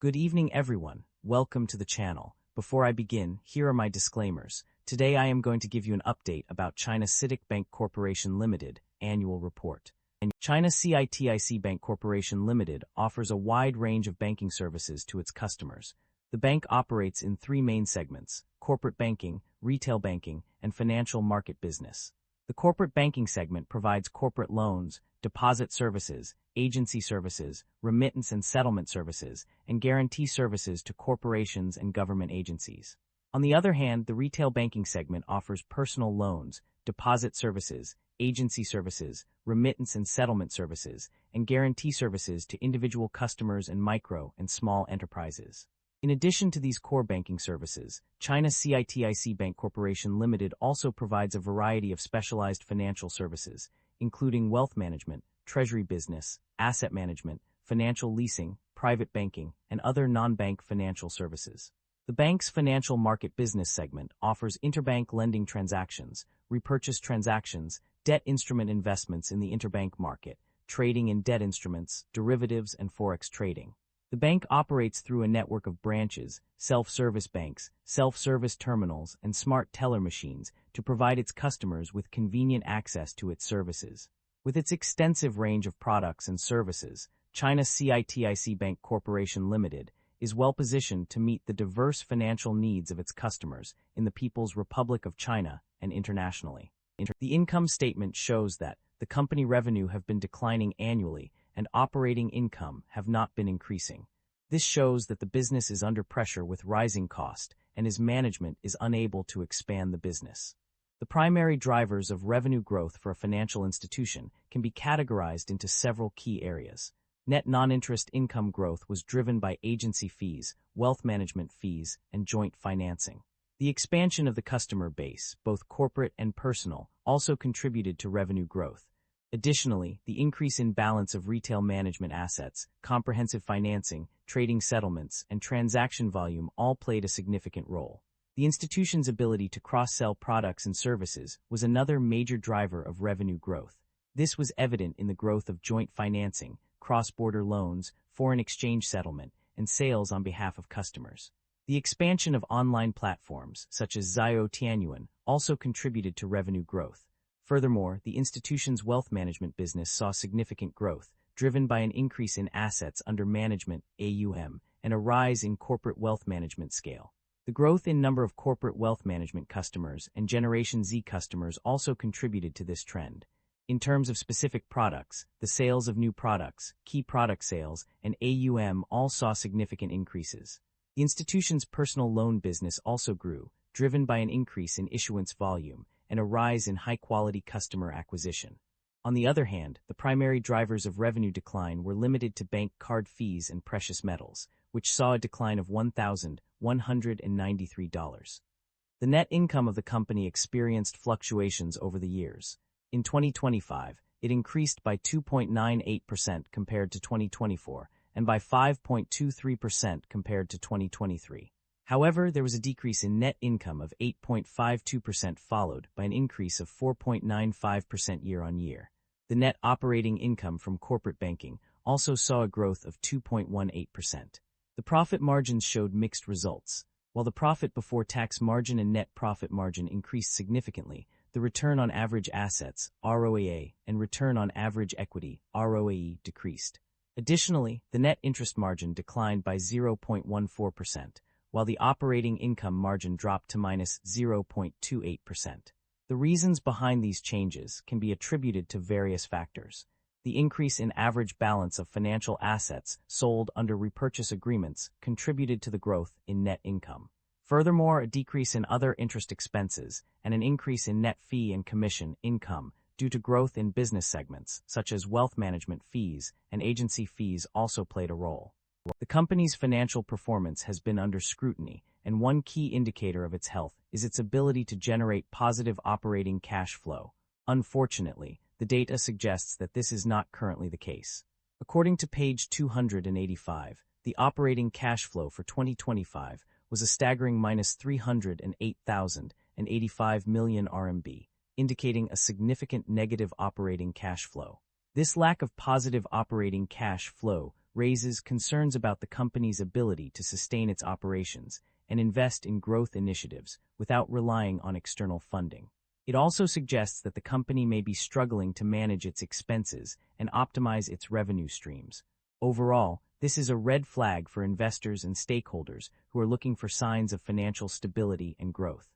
Good evening, everyone. Welcome to the channel. Before I begin, here are my disclaimers. Today I am going to give you an update about China's Citic Bank Corporation Limited annual report. China's Citic Bank Corporation Limited offers a wide range of banking services to its customers. The bank operates in three main segments: corporate banking, retail banking, and financial market business. The corporate banking segment provides corporate loans, deposit services, agency services, remittance and settlement services, and guarantee services to corporations and government agencies. On the other hand, the retail banking segment offers personal loans, deposit services, agency services, remittance and settlement services, and guarantee services to individual customers and micro and small enterprises. In addition to these core banking services, China's Citic Bank Corporation Limited also provides a variety of specialized financial services, including wealth management, treasury business, asset management, financial leasing, private banking, and other non-bank financial services. The bank's financial market business segment offers interbank lending transactions, repurchase transactions, debt instrument investments in the interbank market, trading in debt instruments, derivatives, and forex trading. The bank operates through a network of branches, self-service banks, self-service terminals, and smart teller machines to provide its customers with convenient access to its services. With its extensive range of products and services, China's Citic Bank Corporation Limited is well-positioned to meet the diverse financial needs of its customers in the People's Republic of China and internationally. The income statement shows that the company revenue have been declining annually and operating income have not been increasing. This shows that the business is under pressure with rising cost and its management is unable to expand the business. The primary drivers of revenue growth for a financial institution can be categorized into several key areas. Net non-interest income growth was driven by agency fees, wealth management fees, and joint financing. The expansion of the customer base, both corporate and personal, also contributed to revenue growth. Additionally, the increase in balance of retail management assets, comprehensive financing, trading settlements, and transaction volume all played a significant role. The institution's ability to cross-sell products and services was another major driver of revenue growth. This was evident in the growth of joint financing, cross-border loans, foreign exchange settlement, and sales on behalf of customers. The expansion of online platforms, such as Zhao Tianyuan, also contributed to revenue growth. Furthermore, the institution's wealth management business saw significant growth, driven by an increase in assets under management (AUM) and a rise in corporate wealth management scale. The growth in number of corporate wealth management customers and Generation Z customers also contributed to this trend. In terms of specific products, the sales of new products, key product sales, and AUM all saw significant increases. The institution's personal loan business also grew, driven by an increase in issuance volume and a rise in high-quality customer acquisition. On the other hand, the primary drivers of revenue decline were limited to bank card fees and precious metals, which saw a decline of $1,193. The net income of the company experienced fluctuations over the years. In 2025, it increased by 2.98% compared to 2024 and by 5.23% compared to 2023. However, there was a decrease in net income of 8.52% followed by an increase of 4.95% year-on-year. The net operating income from corporate banking also saw a growth of 2.18%. The profit margins showed mixed results. While the profit before tax margin and net profit margin increased significantly, the return on average assets, ROAA, and return on average equity, ROAE, decreased. Additionally, the net interest margin declined by 0.14%, while the operating income margin dropped to -0.28%. The reasons behind these changes can be attributed to various factors. The increase in average balance of financial assets sold under repurchase agreements contributed to the growth in net income. Furthermore, a decrease in other interest expenses and an increase in net fee and commission income due to growth in business segments, such as wealth management fees and agency fees, also played a role. The company's financial performance has been under scrutiny, and one key indicator of its health is its ability to generate positive operating cash flow. Unfortunately, the data suggests that this is not currently the case. According to page 285, the operating cash flow for 2025 was a staggering -308,085 million RMB, indicating a significant negative operating cash flow. This lack of positive operating cash flow raises concerns about the company's ability to sustain its operations and invest in growth initiatives without relying on external funding. It also suggests that the company may be struggling to manage its expenses and optimize its revenue streams. Overall, this is a red flag for investors and stakeholders who are looking for signs of financial stability and growth.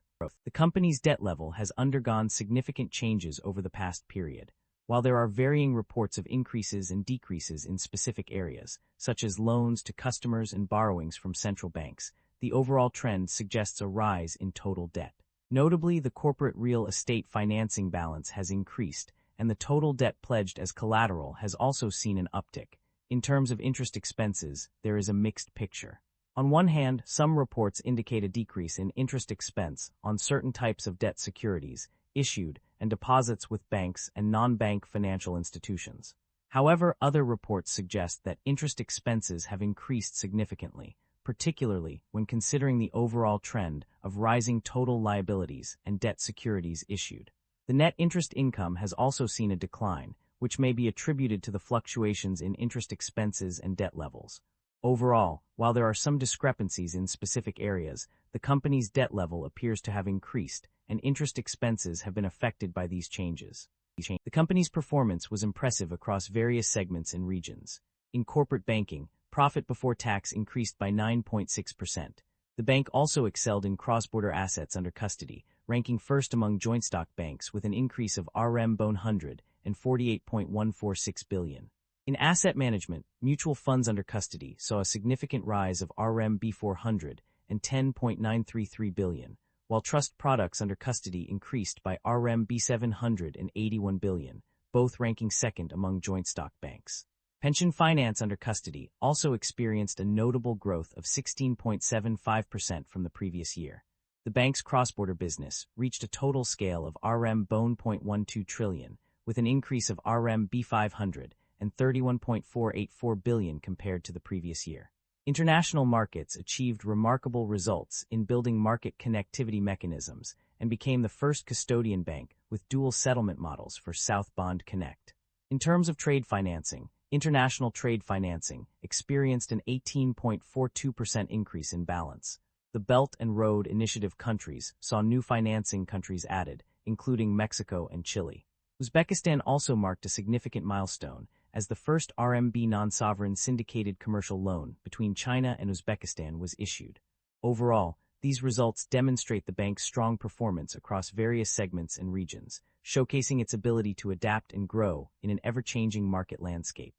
The company's debt level has undergone significant changes over the past period. While there are varying reports of increases and decreases in specific areas, such as loans to customers and borrowings from central banks, the overall trend suggests a rise in total debt. Notably, the corporate real estate financing balance has increased, and the total debt pledged as collateral has also seen an uptick. In terms of interest expenses, there is a mixed picture. On one hand, some reports indicate a decrease in interest expense on certain types of debt securities issued and deposits with banks and non-bank financial institutions. However, other reports suggest that interest expenses have increased significantly, particularly when considering the overall trend of rising total liabilities and debt securities issued. The net interest income has also seen a decline, which may be attributed to the fluctuations in interest expenses and debt levels. Overall, while there are some discrepancies in specific areas, the company's debt level appears to have increased, and interest expenses have been affected by these changes. The company's performance was impressive across various segments and regions. In corporate banking, profit before tax increased by 9.6%. The bank also excelled in cross-border assets under custody, ranking first among joint stock banks with an increase of Rm 100 and 48.146 billion. In asset management, mutual funds under custody saw a significant rise of RMB 400 and 10.933 billion, while trust products under custody increased by RMB 781 billion, both ranking second among joint stock banks. Pension finance under custody also experienced a notable growth of 16.75% from the previous year. The bank's cross-border business reached a total scale of RMB 0.12 trillion, with an increase of RMB 500 and 31.484 billion compared to the previous year. International markets achieved remarkable results in building market connectivity mechanisms and became the first custodian bank with dual settlement models for Southbound Connect. In terms of trade financing, international trade financing experienced an 18.42% increase in balance. The Belt and Road Initiative countries saw new financing countries added, including Mexico and Chile. Uzbekistan also marked a significant milestone as the first RMB non-sovereign syndicated commercial loan between China and Uzbekistan was issued. Overall, these results demonstrate the bank's strong performance across various segments and regions, showcasing its ability to adapt and grow in an ever-changing market landscape.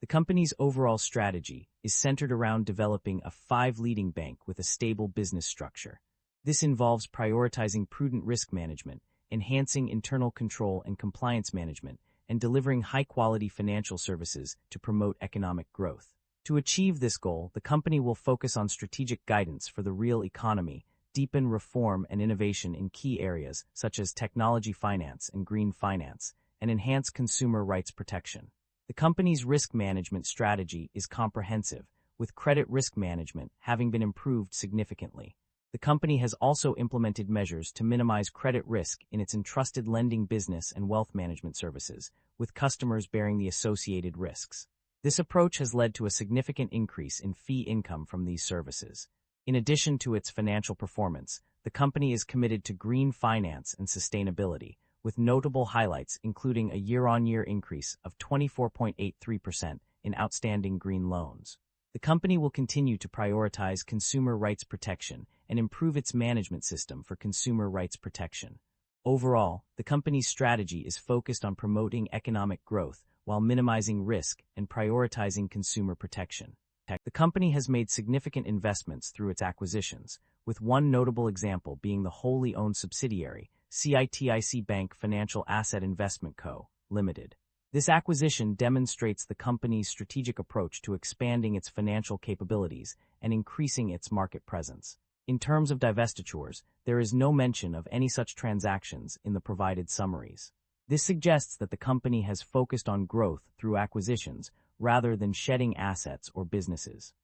The company's overall strategy is centered around developing a five-leading bank with a stable business structure. This involves prioritizing prudent risk management, enhancing internal control and compliance management, and delivering high-quality financial services to promote economic growth. To achieve this goal, the company will focus on strategic guidance for the real economy, deepen reform and innovation in key areas such as technology finance and green finance, and enhance consumer rights protection. The company's risk management strategy is comprehensive, with credit risk management having been improved significantly. The company has also implemented measures to minimize credit risk in its entrusted lending business and wealth management services, with customers bearing the associated risks. This approach has led to a significant increase in fee income from these services. In addition to its financial performance, the company is committed to green finance and sustainability, with notable highlights including a year-on-year increase of 24.83% in outstanding green loans. The company will continue to prioritize consumer rights protection and improve its management system for consumer rights protection. Overall, the company's strategy is focused on promoting economic growth while minimizing risk and prioritizing consumer protection. The company has made significant investments through its acquisitions, with one notable example being the wholly owned subsidiary, Citic Bank Financial Asset Investment Co., Limited. This acquisition demonstrates the company's strategic approach to expanding its financial capabilities and increasing its market presence. In terms of divestitures, there is no mention of any such transactions in the provided summaries. This suggests that the company has focused on growth through acquisitions rather than shedding assets or businesses.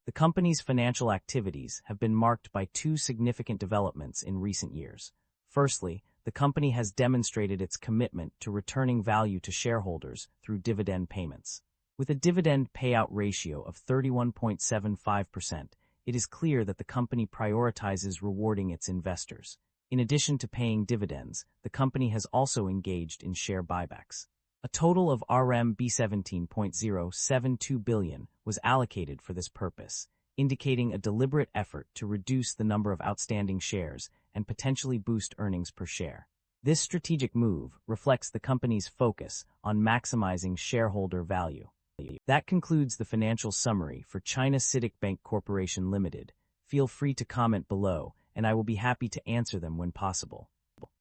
The company's financial activities have been marked by two significant developments in recent years. Firstly, the company has demonstrated its commitment to returning value to shareholders through dividend payments. With a dividend payout ratio of 31.75%, it is clear that the company prioritizes rewarding its investors. In addition to paying dividends, the company has also engaged in share buybacks. A total of RMB 17.072 billion was allocated for this purpose, indicating a deliberate effort to reduce the number of outstanding shares and potentially boost earnings per share. This strategic move reflects the company's focus on maximizing shareholder value. That concludes the financial summary for China Citic Bank Corporation Limited. Feel free to comment below, and I will be happy to answer them when possible.